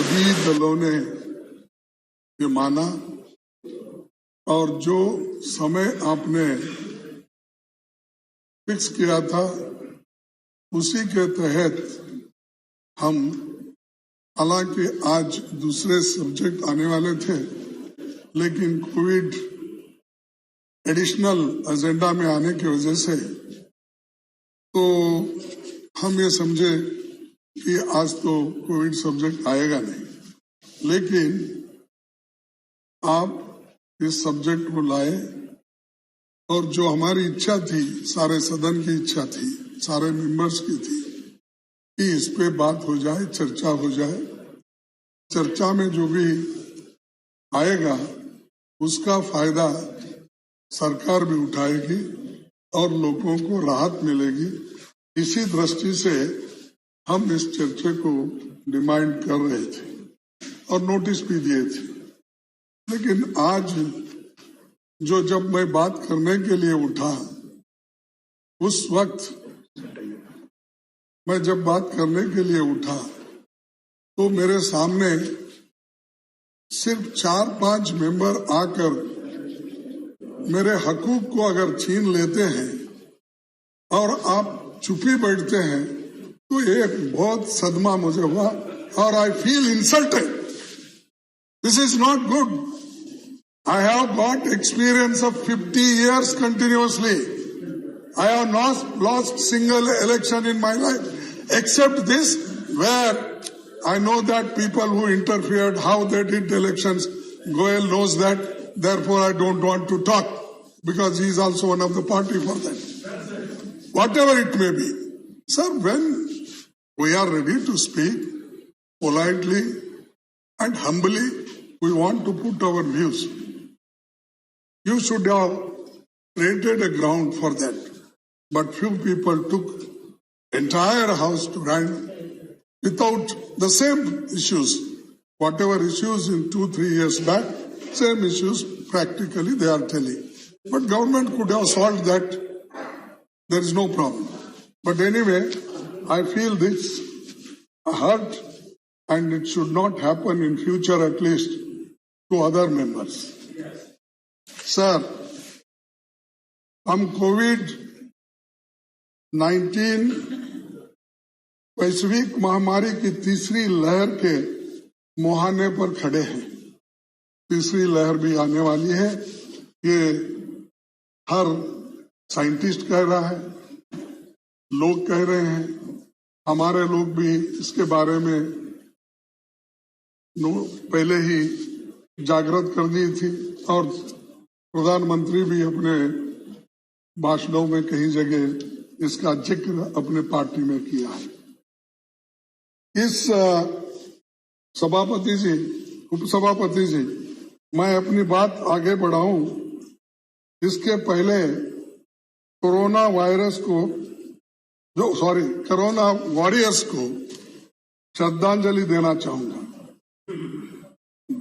सभी दलों ने ये माना और जो समय आपने फिक्स किया था उसी के तहत हम, हालांकि आज दूसरे सब्जेक्ट आने वाले थे, लेकिन कोविड एडिशनल एजेंडा में आने की वजह से तो हम ये समझे कि आज तो कोविड सब्जेक्ट आएगा नहीं, लेकिन आप इस सब्जेक्ट को लाए और जो हमारी इच्छा थी, सारे सदन की इच्छा थी, सारे मेंबर्स की थी कि इस पे बात हो जाए, चर्चा हो जाए। चर्चा में जो भी आएगा उसका फायदा सरकार भी उठाएगी और लोगों को राहत मिलेगी। इसी दृष्टि से हम इस चर्चा को डिमांड कर रहे थे और नोटिस भी दिए थे। लेकिन आज जब मैं बात करने के लिए उठा, उस वक्त मैं जब बात करने के लिए उठा तो मेरे सामने सिर्फ 4-5 मेंबर आकर मेरे हकूक को अगर छीन लेते हैं और आप चुपी बैठते हैं तो एक बहुत सदमा मुझे हुआ और I feel insulted. This is not good. I have got experience of 50 years continuously. I have not lost single election in my life, except this, where I know that people who interfered, how they did elections. Goel knows that. Therefore, I don't want to talk because he is also one of the party for that. Whatever it may be. Sir, when we are ready to speak politely and humbly, we want to put our views. You should have created a ground for that. But few people took entire house to run without the same issues. Whatever issues in 2-3 years back, same issues practically they are telling. But government could have solved that. There is no problem. But anyway, I feel this hurt and it should not happen in future, at least to other members. Sir, हम कोविड-19 वैश्विक महामारी की तीसरी लहर के मुहाने पर खड़े हैं। तीसरी लहर भी आने वाली है, ये हर साइंटिस्ट कह रहा है, लोग कह रहे हैं, हमारे लोग भी इसके बारे में पहले ही जागृत कर दी थी और प्रधानमंत्री भी अपने भाषणों में कई जगह इसका जिक्र अपने पार्टी में किया है। इस सभापति जी, उपसभापति जी, मैं अपनी बात आगे बढ़ाऊं इसके पहले कोरोना वॉरियर्स को श्रद्धांजलि देना चाहूंगा।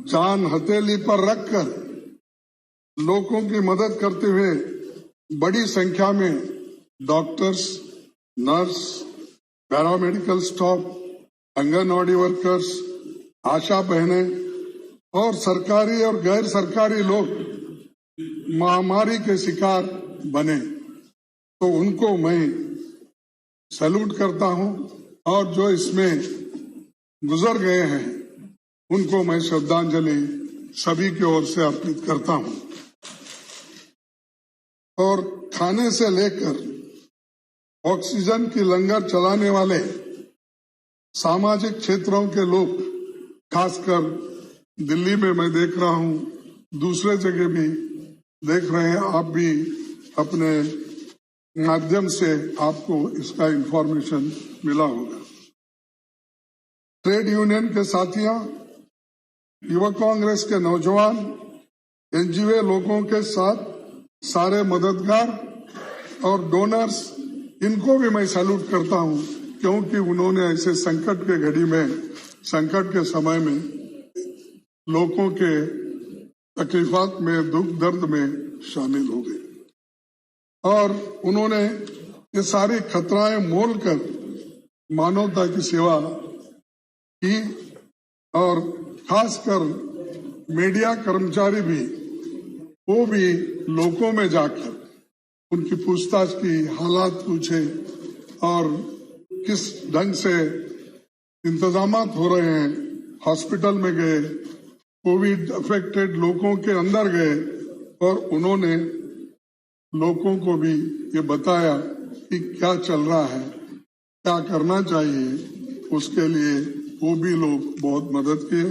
जान हथेली पर रखकर लोगों की मदद करते हुए बड़ी संख्या में doctors, nurse, paramedical staff, anganwadi workers, ASHA बहनें और सरकारी और गैर सरकारी लोग महामारी के शिकार बने, तो उनको मैं सैल्यूट करता हूं और जो इसमें गुजर गए हैं उनको मैं श्रद्धांजलि सभी की ओर से अर्पित करता हूं। और खाने से लेकर ऑक्सीजन की लंगर चलाने वाले सामाजिक क्षेत्रों के लोग, खासकर दिल्ली में मैं देख रहा हूं, दूसरे जगह भी देख रहे हैं, आप भी अपने माध्यम से आपको इसका इंफॉर्मेशन मिला होगा। ट्रेड यूनियन के साथियों, युवा कांग्रेस के नौजवान, एनजीओ लोगों के साथ सारे मददगार और डोनर्स, इनको भी मैं सैल्यूट करता हूं, क्योंकि उन्होंने ऐसे संकट के घड़ी में, संकट के समय में लोगों के तकलीफात में, दुख दर्द में शामिल हो गए और उन्होंने ये सारी खतराएं मोल कर मानवता की सेवा की और खासकर मीडिया कर्मचारी भी, वो भी लोगों में जाकर उनकी पूछताछ की, हालात पूछे और किस ढंग से इंतजामात हो रहे हैं। हॉस्पिटल में गए, कोविड अफेक्टेड लोगों के अंदर गए और उन्होंने लोगों को भी ये बताया कि क्या चल रहा है, क्या करना चाहिए। उसके लिए वो भी लोग बहुत मदद किए,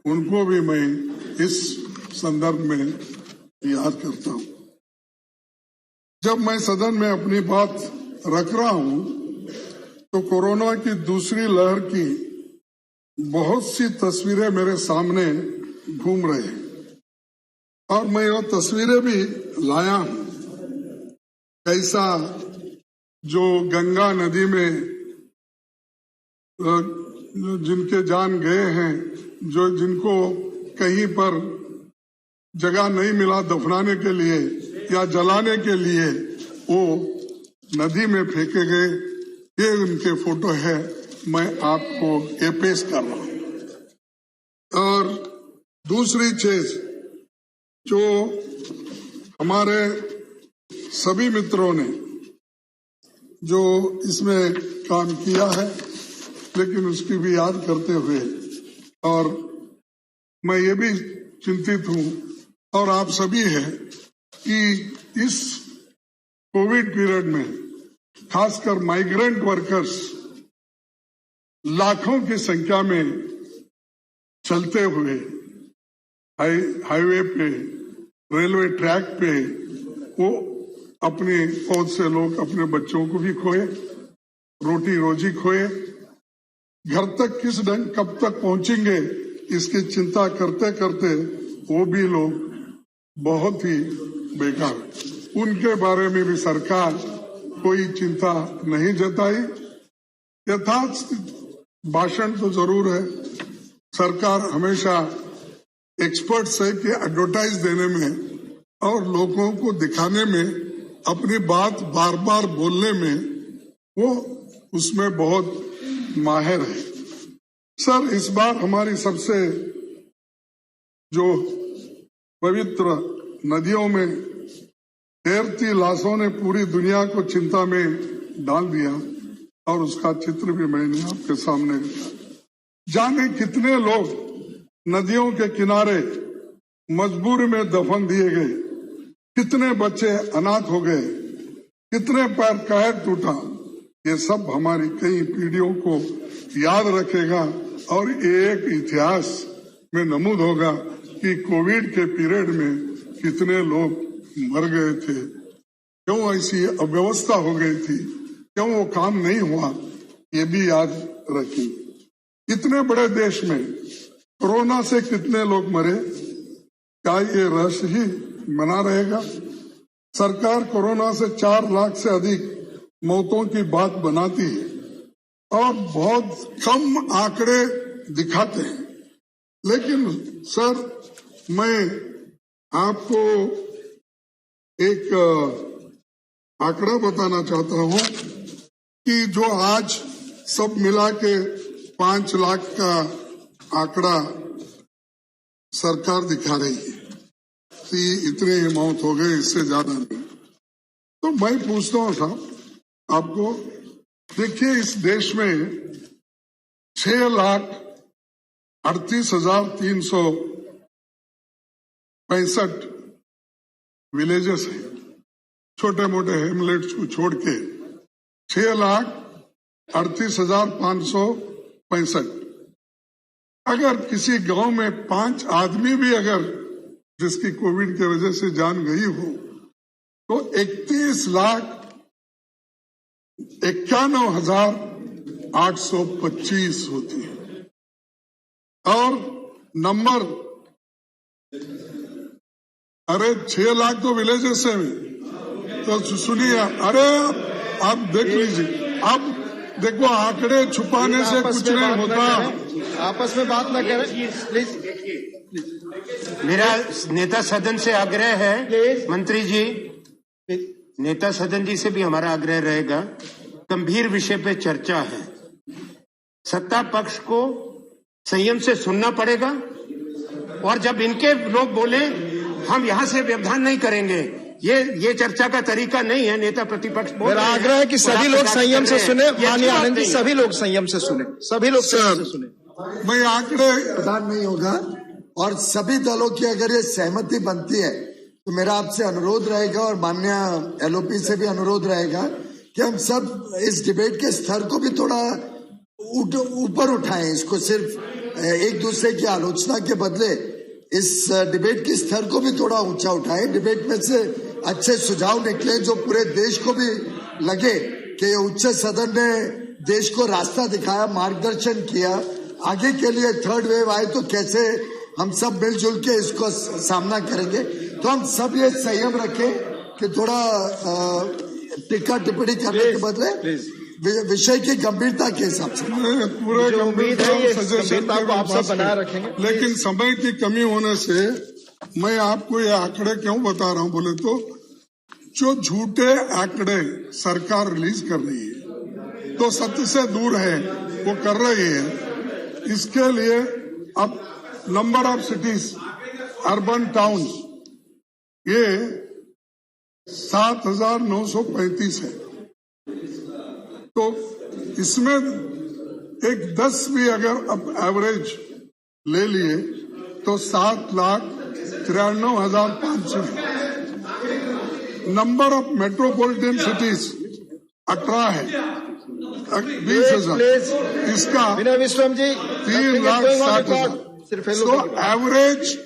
उनको भी मैं इस संदर्भ में याद करता हूं। जब मैं सदन में अपनी बात रख रहा हूं तो कोरोना की दूसरी लहर की बहुत सी तस्वीरें मेरे सामने घूम रहे हैं और मैं वो तस्वीरें भी लाया हूं। कैसा जो गंगा नदी में जिनके जान गए हैं, जो जिनको कहीं पर जगह नहीं मिला दफनाने के लिए या जलाने के लिए, वो नदी में फेंके गए, ये उनके फोटो है। मैं आपको ये पेश कर रहा हूं। और दूसरी चीज जो हमारे सभी मित्रों ने जो इसमें काम किया है, लेकिन उसकी भी याद करते हुए, और मैं ये भी चिंतित हूं और आप सभी हैं कि इस कोविड पीरियड में खासकर माइग्रेंट वर्कर्स लाखों की संख्या में चलते हुए हाईवे पे, रेलवे ट्रैक पे, वो अपने बहुत से लोग अपने बच्चों को भी खोए, रोटी रोजी खोए। घर तक किस ढंग कब तक पहुंचेंगे इसकी चिंता करते करते वो भी लोग बहुत ही बेकार, उनके बारे में भी सरकार कोई चिंता नहीं जताई। यथार्थ भाषण तो जरूर है, सरकार हमेशा एक्सपर्ट्स है कि एडवर्टाइज देने में और लोगों को दिखाने में, अपनी बात बार बार बोलने में वो उसमें बहुत माहिर है। सर, इस बार हमारी सबसे जो पवित्र नदियों में तैरती लाशों ने पूरी दुनिया को चिंता में डाल दिया और उसका चित्र भी मैंने आपके सामने रखा। जाने कितने लोग नदियों के किनारे मजबूरी में दफन दिए गए, कितने बच्चे अनाथ हो गए, कितने पैर पैर टूटा। ये सब हमारी कई पीढ़ियों को याद रखेगा और एक इतिहास में नमूद होगा कि कोविड के पीरियड में कितने लोग मर गए थे, क्यों ऐसी अव्यवस्था हो गई थी, क्यों वो काम नहीं हुआ, ये भी याद रखें। इतने बड़े देश में कोरोना से कितने लोग मरे, क्या ये रहस्य ही बना रहेगा? सरकार कोरोना से 4 लाख से अधिक मौतों की बात बनाती है और बहुत कम आंकड़े दिखाते हैं। लेकिन सर, मैं आपको एक आंकड़ा बताना चाहता हूं कि जो आज सब मिला के 5 लाख का आंकड़ा सरकार दिखा रही है कि इतने मौत हो गए, इससे ज्यादा नहीं। तो मैं पूछता हूं साहब आपको, देखिए इस देश में 6,38,365 विलेजेस हैं, छोटे मोटे हेमलेट्स को छोड़ के 6,38,565। अगर किसी गांव में 5 आदमी भी अगर जिसकी कोविड की वजह से जान गई हो तो 31,91,825 होती है। और नंबर, अरे 6 लाख तो विलेजेस है, तो सुनिए, अरे आप देख लीजिए, आप देखो आंकड़े छुपाने से कुछ नहीं होता। आपस में बात न करें प्लीज। मेरा नेता सदन से आग्रह है, मंत्री जी, नेता सदन जी से भी हमारा आग्रह रहेगा, गंभीर विषय पे चर्चा है। सत्ता पक्ष को संयम से सुनना पड़ेगा, और जब इनके लोग बोले हम यहां से व्यवधान नहीं करेंगे, ये चर्चा का तरीका नहीं है। नेता प्रतिपक्ष बोल मेरा आग्रह है कि सभी लोग संयम से सुने। माननीय आनंद जी, सभी लोग संयम से सुने, सभी लोग संयम से सुने। मैं आंकड़े प्रधान नहीं होगा, और सभी दलों की अगर ये सहमति बनती है तो मेरा आपसे अनुरोध रहेगा और माननीय एलओपी से भी अनुरोध रहेगा कि हम सब इस डिबेट के स्तर को भी थोड़ा ऊपर उठाएं। इसको सिर्फ एक दूसरे की आलोचना के बदले इस डिबेट के स्तर को भी थोड़ा ऊंचा उठाएं। डिबेट में से अच्छे सुझाव निकले जो पूरे देश को भी लगे कि उच्च सदन ने देश को रास्ता दिखाया, मार्गदर्शन किया। आगे के लिए थर्ड वेव आए तो कैसे हम सब मिलजुल के इसको सामना करेंगे। तो हम सब ये संयम रखें कि थोड़ा टिक्का टिप्पणी करने के बदले विषय की गंभीरता के हिसाब से पूरे उम्मीद है ये गंभीरता को आप सब बनाए रखेंगे। लेकिन समय की कमी होने से मैं आपको ये आंकड़े क्यों बता रहा हूं बोले तो, जो झूठे आंकड़े सरकार रिलीज कर रही है तो सत्य से दूर है वो कर रही है। इसके लिए अब number of cities, urban town, ये 7,935 है। तो इसमें एक 10 भी अगर अब एवरेज ले लिए तो 7,93,500 है। नंबर ऑफ मेट्रोपॉलिटन सिटीज 18 है, 20,000। इसका विनय विश्वम जी 3,60,000। तो एवरेज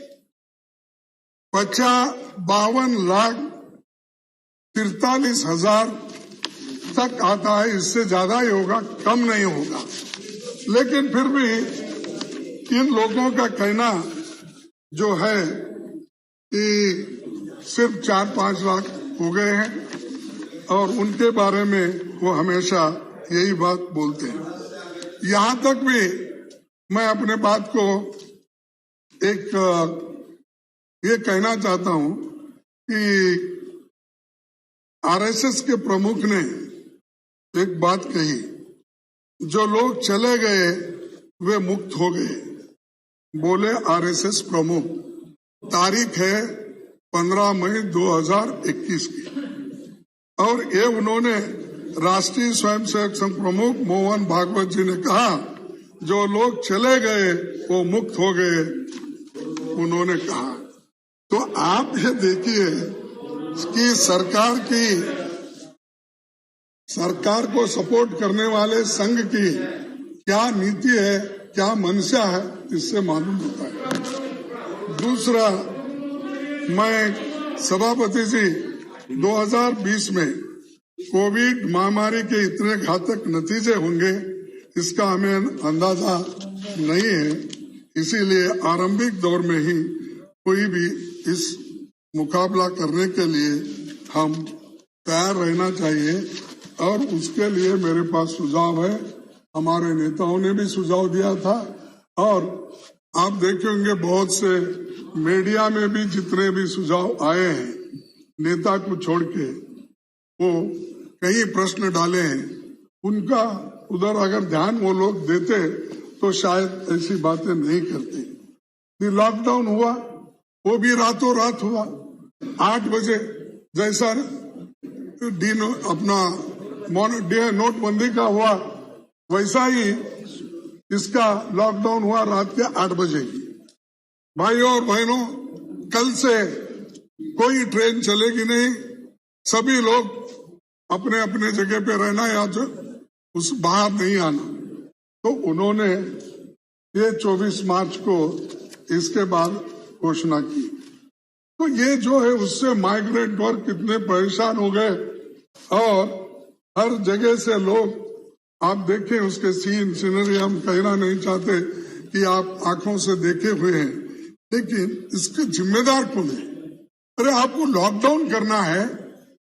52,43,000 तक आता है। इससे ज्यादा ही होगा, कम नहीं होगा। लेकिन फिर भी इन लोगों का कहना जो है कि सिर्फ 4-5 लाख हो गए हैं, और उनके बारे में वो हमेशा यही बात बोलते हैं। यहां तक भी मैं अपने बात को एक ये कहना चाहता हूं कि आरएसएस के प्रमुख ने एक बात कही, जो लोग चले गए वे मुक्त हो गए, बोले आरएसएस प्रमुख। तारीख है 15 मई 2021 की, और ये उन्होंने राष्ट्रीय स्वयंसेवक संघ प्रमुख मोहन भागवत जी ने कहा, जो लोग चले गए वो मुक्त हो गए, उन्होंने कहा। तो आप ये देखिए कि सरकार को सपोर्ट करने वाले संघ की क्या नीति है, क्या मंशा है, इससे मालूम होता है। दूसरा, मैं सभापति जी 2020 में कोविड महामारी के इतने घातक नतीजे होंगे इसका हमें अंदाजा नहीं है। इसीलिए आरंभिक दौर में ही कोई भी इस मुकाबला करने के लिए हम तैयार रहना चाहिए, और उसके लिए मेरे पास सुझाव है। हमारे नेताओं ने भी सुझाव दिया था, और आप देखेंगे बहुत से मीडिया में भी जितने भी सुझाव आए हैं, नेता को छोड़ के वो कई प्रश्न डाले हैं, उनका उधर अगर ध्यान वो लोग देते तो शायद ऐसी बातें नहीं करते। लॉकडाउन हुआ वो भी रातों रात हुआ, 8 बजे जैसा अपना नोटबंदी का हुआ वैसा ही इसका लॉकडाउन हुआ रात के 8 बजे की। भाइयों और बहनों, कल से कोई ट्रेन चलेगी नहीं, सभी लोग अपने अपने जगह पे रहना, या जो उस बाहर नहीं आना। तो उन्होंने ये 24 मार्च को इसके बाद घोषणा की। तो ये जो है उससे माइग्रेंट वर्ग कितने परेशान हो गए, और हर जगह से लोग, आप देखें उसके सीनरी हम कहना नहीं चाहते कि आप आंखों से देखे हुए हैं, लेकिन इसके जिम्मेदार कौन है? अरे आपको लॉकडाउन करना है,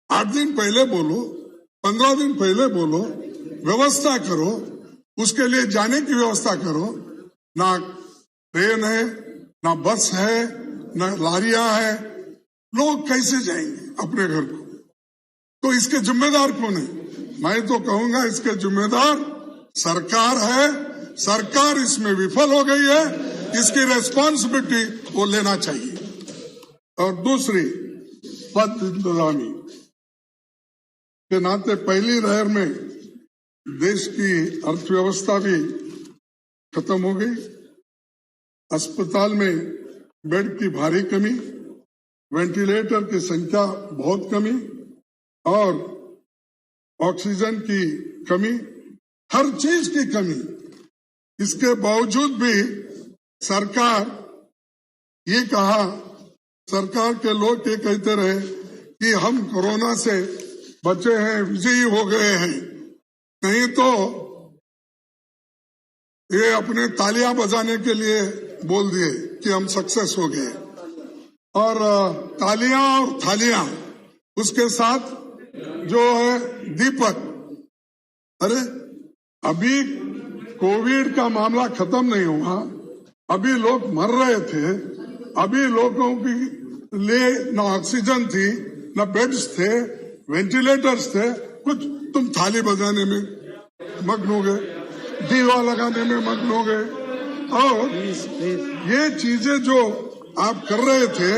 8 दिन पहले बोलो, 15 दिन पहले बोलो, व्यवस्था करो, उसके लिए जाने की व्यवस्था करो। ना ट्रेन है, ना बस है, ना लारियां है, लोग कैसे जाएंगे अपने घर को? तो इसके जिम्मेदार कौन है? मैं तो कहूंगा इसके जिम्मेदार सरकार है, सरकार इसमें विफल हो गई है, इसकी रेस्पॉन्सिबिलिटी वो लेना चाहिए। और दूसरी, पद इंतजामी के नाते पहली लहर में देश की अर्थव्यवस्था भी खत्म हो गई। अस्पताल में बेड की भारी कमी, वेंटिलेटर की संख्या बहुत कमी और ऑक्सीजन की कमी, हर चीज की कमी। इसके बावजूद भी सरकार ये कहा, सरकार के लोग ये कहते रहे कि हम कोरोना से बचे हैं, विजयी हो गए हैं। नहीं तो ये अपने तालियां बजाने के लिए बोल दिए कि हम सक्सेस हो गए, और तालियां और थालियां, उसके साथ जो है दीपक। अरे अभी कोविड का मामला खत्म नहीं हुआ, अभी लोग मर रहे थे, अभी लोगों के लिए न ऑक्सीजन थी, न बेड्स थे, वेंटिलेटर्स थे, कुछ तुम थाली बजाने में मग्न हो गए, दीवा लगाने में मग्न हो गए। और ये चीजें जो आप कर रहे थे,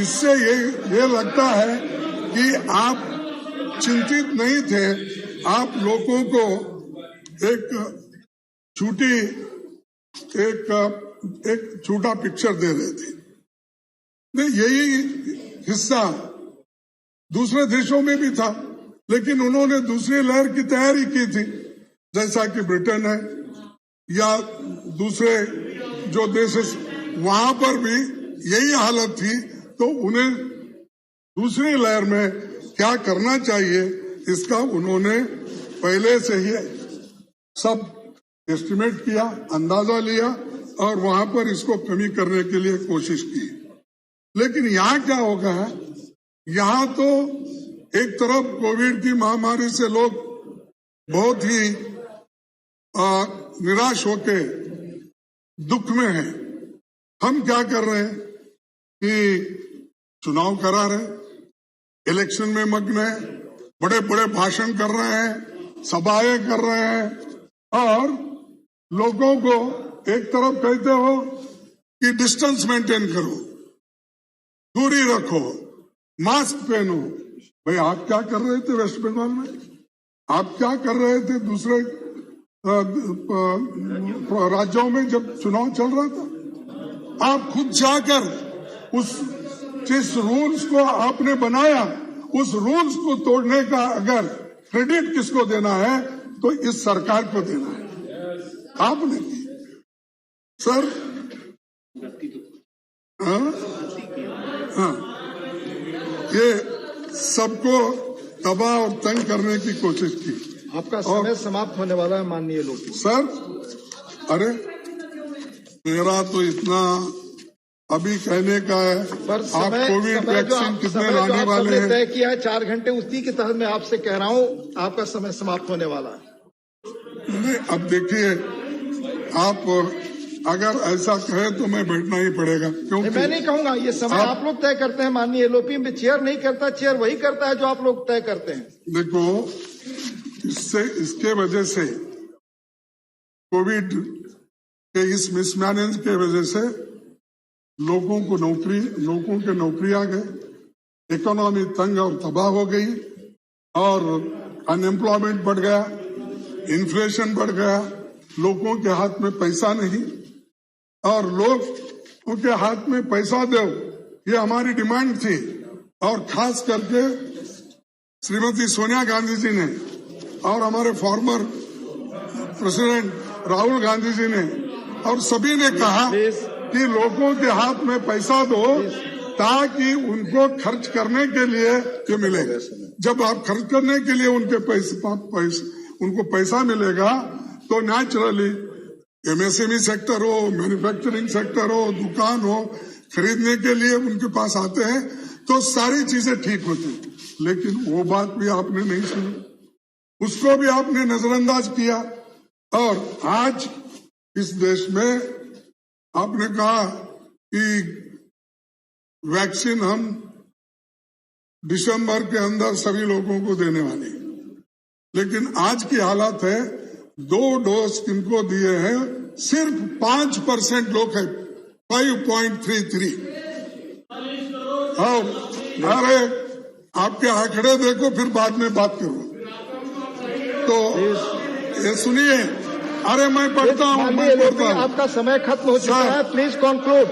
इससे ये लगता है कि आप चिंतित नहीं थे, आप लोगों को एक छोटा पिक्चर दे रहे थे। नहीं, यही हिस्सा दूसरे देशों में भी था, लेकिन उन्होंने दूसरी लहर की तैयारी की थी, जैसा कि ब्रिटेन है या दूसरे जो देश, वहां पर भी यही हालत थी। तो उन्हें दूसरी लहर में क्या करना चाहिए, इसका उन्होंने पहले से ही सब एस्टिमेट किया, अंदाजा लिया और वहां पर इसको कमी करने के लिए कोशिश की। लेकिन यहाँ क्या होगा है, यहाँ तो एक तरफ कोविड की महामारी से लोग बहुत ही निराश होके दुख में हैं। हम क्या कर रहे हैं कि चुनाव करा रहे, इलेक्शन में मग्न है, बड़े बड़े भाषण कर रहे हैं, सभाएं कर रहे हैं और लोगों को एक तरफ कहते हो कि डिस्टेंस मेंटेन करो, दूरी रखो, मास्क पहनो। भाई आप क्या कर रहे थे वेस्ट बंगाल में? आप क्या कर रहे थे दूसरे राज्यों में जब चुनाव चल रहा था? आप खुद जाकर उस जिस रूल्स को आपने बनाया, उस रूल्स को तोड़ने का अगर क्रेडिट किसको देना है तो इस सरकार को देना है। आपने की सर, हाँ, ये सबको तबाह और तंग करने की कोशिश की। आपका समय समाप्त होने वाला है माननीय लोग। सर, अरे मेरा तो इतना अभी कहने का है, आप कोविड वैक्सीन कितने लाने वाले हैं? तय किया है 4 घंटे, उसी के तहत मैं आपसे कह रहा हूँ आपका समय समाप्त होने वाला है। नहीं, अब देखिए, आप अगर ऐसा कहे तो मैं बैठना ही पड़ेगा, क्योंकि मैं नहीं कहूंगा, ये समय आप लोग तय करते हैं माननीय एलओपी में। चेयर नहीं करता, चेयर वही करता है जो आप लोग तय करते हैं। देखो, इसके वजह से कोविड के इस मिसमैनेज के वजह से लोगों के नौकरियां गए, इकोनॉमी तंग और तबाह हो गई और अनएम्प्लॉयमेंट बढ़ गया, इन्फ्लेशन बढ़ गया, लोगों के हाथ में पैसा नहीं, और लोग उनके हाथ में पैसा दो, ये हमारी डिमांड थी। और खास करके श्रीमती सोनिया गांधी जी ने और हमारे फॉर्मर प्रेसिडेंट राहुल गांधी जी ने और सभी ने कहा कि लोगों के हाथ में पैसा दो ताकि उनको खर्च करने के लिए ये मिलेगा। जब आप खर्च करने के लिए उनको पैसा मिलेगा तो नेचुरली एमएसएमई सेक्टर हो, मैन्युफैक्चरिंग सेक्टर हो, दुकान हो, खरीदने के लिए उनके पास आते हैं तो सारी चीजें ठीक होती। लेकिन वो बात भी आपने नहीं सुनी, उसको भी आपने नजरअंदाज किया। और आज इस देश में आपने कहा कि वैक्सीन हम दिसंबर के अंदर सभी लोगों को देने वाले, लेकिन आज की हालत है 2 डोज किनको दिए हैं, सिर्फ 5% लोग हैं, 5.33। अरे आपके आंकड़े देखो, फिर बाद में बात करो। तो ये सुनिए, अरे मैं पढ़ता हूँ, मैं पढ़ता हूँ। आपका समय खत्म हो चुका है, please conclude.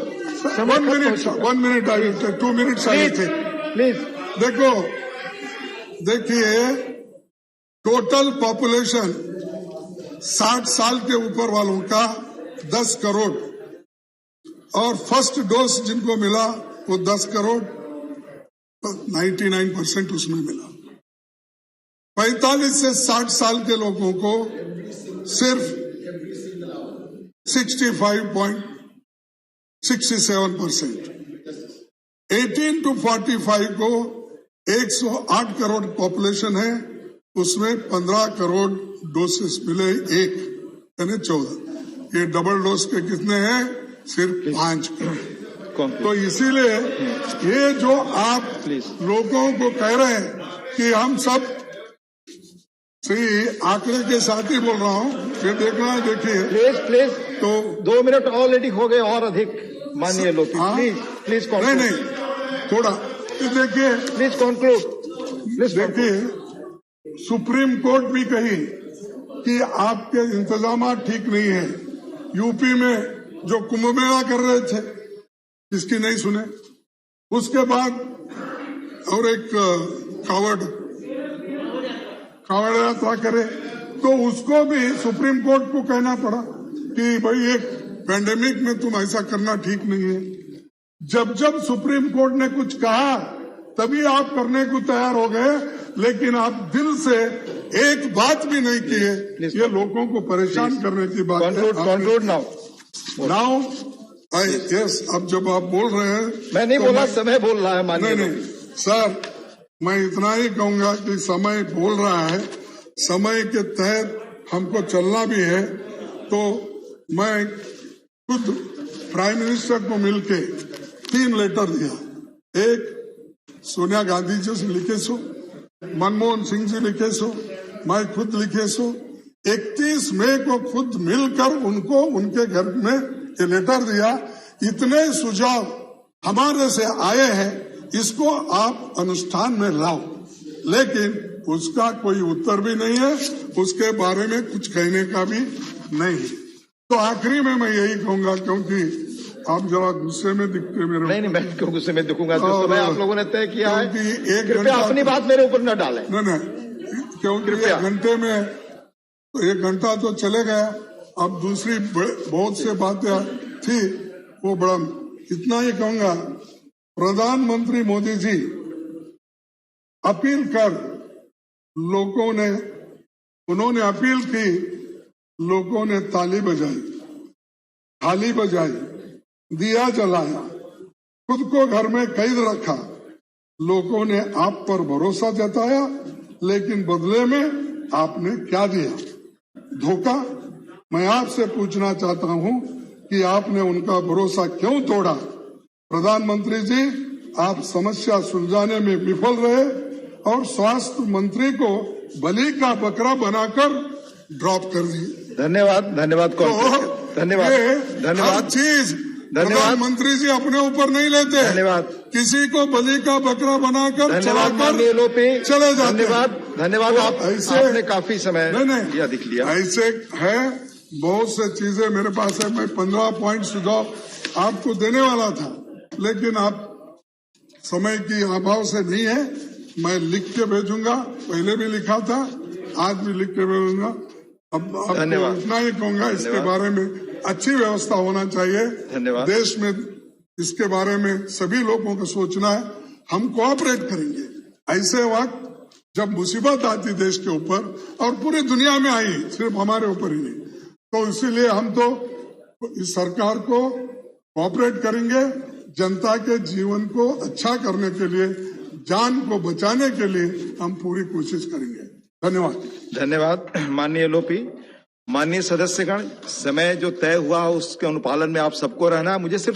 1 minute I will take, 2 minutes I will take, please. देखिए टोटल पॉपुलेशन 60 साल के ऊपर वालों का 10 करोड़, और फर्स्ट डोज जिनको मिला वो 10 करोड़, 99% उसमें मिला। 45 से 60 साल के लोगों को सिर्फ 65.67%, 18 to 45 को 108 करोड़ पॉपुलेशन है, उसमें 15 करोड़ डोसेस मिले, एक यानी 14। ये डबल डोज के कितने हैं? सिर्फ 5 करोड़। तो इसीलिए ये जो आप लोगों को कह रहे हैं कि हम सब सही आंकड़े के साथ ही बोल रहा हूँ, फिर देखना है, देखिए प्लीज। तो 2 मिनट ऑलरेडी हो गए और अधिक, मानिए लोग, प्लीज नहीं थोड़ा देखिए, प्लीज कंक्लूड। देखिए सुप्रीम कोर्ट भी कही कि आपके इंतजाम ठीक नहीं है। यूपी में जो कुंभ मेला कर रहे थे, इसकी नहीं सुने। उसके बाद और एक कावड़ यात्रा करे, तो उसको भी सुप्रीम कोर्ट को कहना पड़ा कि भाई एक पैंडेमिक में तुम ऐसा करना ठीक नहीं है। जब सुप्रीम कोर्ट ने कुछ कहा तभी आप करने को तैयार हो गए, लेकिन आप दिल से एक बात भी नहीं किए। ये लोगों को परेशान करने की बात है। Conclude now. यस, अब जब आप बोल रहे हैं, मैं नहीं बोला, समय बोल रहा है, मानिए। नहीं सर, मैं इतना ही कहूंगा कि समय बोल रहा है, समय के तहत हमको चलना भी है। तो मैं खुद प्राइम मिनिस्टर को मिलके 3 लेटर दिया। एक सोनिया गांधी जी से लिखे सो, मनमोहन सिंह जी लिखे सो, मैं खुद लिखे सो। 31 मई को खुद मिलकर उनको उनके घर में ये लेटर दिया। इतने सुझाव हमारे से आए हैं, इसको आप अनुष्ठान में लाओ, लेकिन उसका कोई उत्तर भी नहीं है, उसके बारे में कुछ कहने का भी नहीं है। तो आखिरी में मैं यही कहूंगा, क्योंकि आप जरा गुस्से में दिखते मेरे। नहीं, मैं क्यों गुस्से में दिखूंगा? जो समय आप लोगों ने तय किया है, कृपया अपनी बात मेरे ऊपर न डालें। नहीं, क्योंकि 1 घंटे में 1 घंटा तो चले गया। अब दूसरी बहुत से बातें थी, वो बड़ा, इतना ही कहूंगा, प्रधानमंत्री मोदी जी अपील कर, लोगों ने, उन्होंने अपील की, लोगों ने ताली बजाई, थाली बजाई, दिया जलाया, खुद को घर में कैद रखा। लोगों ने आप पर भरोसा जताया, लेकिन बदले में आपने क्या दिया? धोखा। मैं आपसे पूछना चाहता हूं कि आपने उनका भरोसा क्यों तोड़ा? प्रधानमंत्री जी, आप समस्या सुलझाने में विफल रहे और स्वास्थ्य मंत्री को बलि का बकरा बनाकर ड्रॉप कर दिए। धन्यवाद। धन्यवाद। चीज प्रधानमंत्री जी अपने ऊपर नहीं लेते। धन्यवाद। किसी को बलि का बकरा बनाकर चलाकर चले जाते। धन्यवाद। आपने काफी समय अधिक लिया। ऐसे है, बहुत से चीजें मेरे पास है। मैं 15 पॉइंट सुझाव आपको देने वाला था, लेकिन आप समय की अभाव से नहीं है। मैं लिख के भेजूंगा, पहले भी लिखा था, आज भी लिख के भेजूंगा। अब इतना ही कहूंगा, इसके बारे में अच्छी व्यवस्था होना चाहिए। देश में इसके बारे में सभी लोगों को सोचना है। हम कोऑपरेट करेंगे। ऐसे वक्त जब मुसीबत आती देश के ऊपर, और पूरी दुनिया में आई, सिर्फ हमारे ऊपर ही नहीं, तो इसीलिए हम तो इस सरकार को कोऑपरेट करेंगे। जनता के जीवन को अच्छा करने के लिए, जान को बचाने के लिए हम पूरी कोशिश करेंगे। धन्यवाद। माननीय एलओपी, माननीय सदस्यगण, समय जो तय हुआ उसके अनुपालन में आप सबको रहना है। मुझे सिर्फ